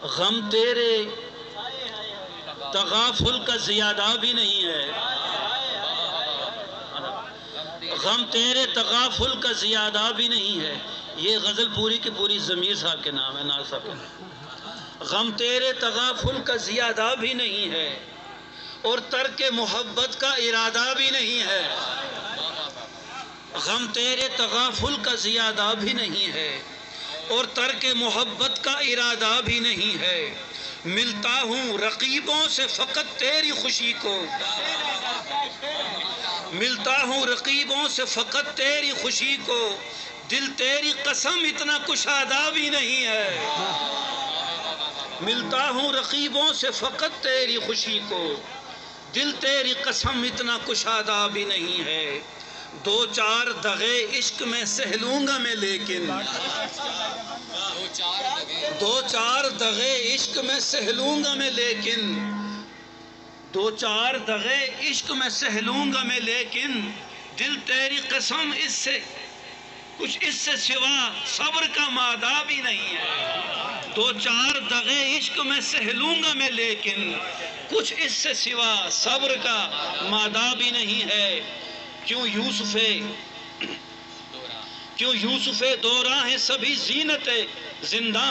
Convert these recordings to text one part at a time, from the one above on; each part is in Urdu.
غم تیرے تغافل کا زیادہ بھی نہیں ہے، غم تیرے تغافل کا زیادہ بھی نہیں ہے۔ یہ غزل پوری کی پوری ضمیر صاحب کے نام ہے، ناز صاحب کے نام۔ غم تیرے تغافل کا زیادہ بھی نہیں ہے اور ترک محبت کا ارادہ بھی نہیں ہے۔ غم تیرے تغافل کا زیادہ بھی نہیں ہے اور ترک محبت کا ارادہ بھی نہیں ہے۔ ملتا ہوں رقیبوں سے فقط تیری خوشی کو، ملتا ہوں رقیبوں سے فقط تیری خوشی کو، دل تیری قسم اتنا کشادہ بھی نہیں ہے۔ ملتا ہوں رقیبوں سے فقط تیری خوشی کو، دل تیری قسم اتنا کشادہ بھی نہیں ہے۔ دو چار دغے عشق میں سہ لوں گا میں لیکن، دو چار دغے عشق میں سہ لوں گا میں لیکن، دو چار دغے عشق میں سہ لوں گا میں لیکن، دل تیری قسم کچھ اس سے سوا صبر کا مادہ بھی نہیں ہے۔ دو چار دغے عشق میں سہ لوں گا میں لیکن، کچھ اس سے سوا صبر کا مادہ بھی نہیں ہے۔ کیوں یوسف دورہ ہیں سبھی زینت زندہ،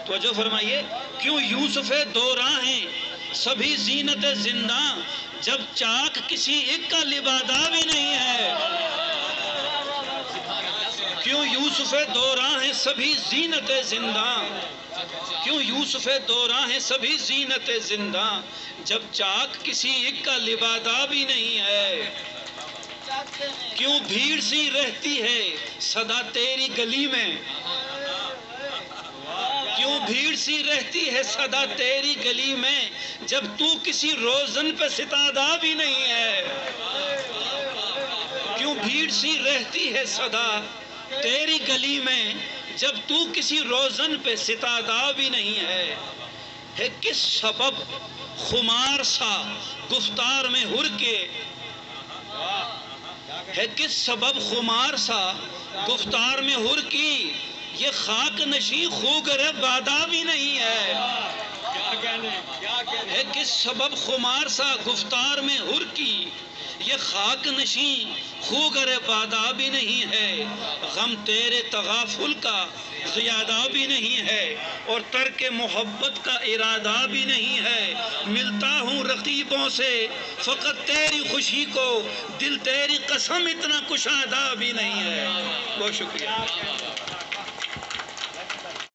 توجہ فرمائیے، کیوں یوسف دورہ ہیں سبھی زینت زندہ، جب چاک کسی ایک کا لبادہ بھی نہیں ہے۔ کیوں یوسف دورہ ہیں سبھی زینت زندہ، کیوں یوسف دورہ ہیں سبھی زینت زندہ، جب چاک کسی ایک کا لبادہ بھی نہیں ہے۔ کیوں بھیڑ سی رہتی ہے صدا تیری گلی میں، کیوں بھیڑ سی رہتی ہے صدا تیری گلی میں، جب تو کسی روزن پہ ستادہ بھی نہیں ہے۔ کیوں بھیڑ سی رہتی ہے صدا تیری گلی میں، جب تو کسی روزن پہ ستادہ بھی نہیں ہے۔ ہے کس سبب خمار سا گفتار میں ہر کے، ہے کس سبب خمار سا گفتار میں ہر کی، یہ خاک نشیں خوگر بادہ بھی نہیں ہے۔ ہے کس سبب خمار سا گفتار میں ہر کی، یہ خاک نشیں خوگر بادہ بھی نہیں ہے۔ غم تیرے تغافل کا زیادہ بھی نہیں ہے اور ترک محبت کا ارادہ بھی نہیں ہے۔ ملتا ہوں رقیبوں سے فقط تیری خوشی کو، دل تیری قسم اتنا کشادہ بھی نہیں ہے۔ بہت شکریہ۔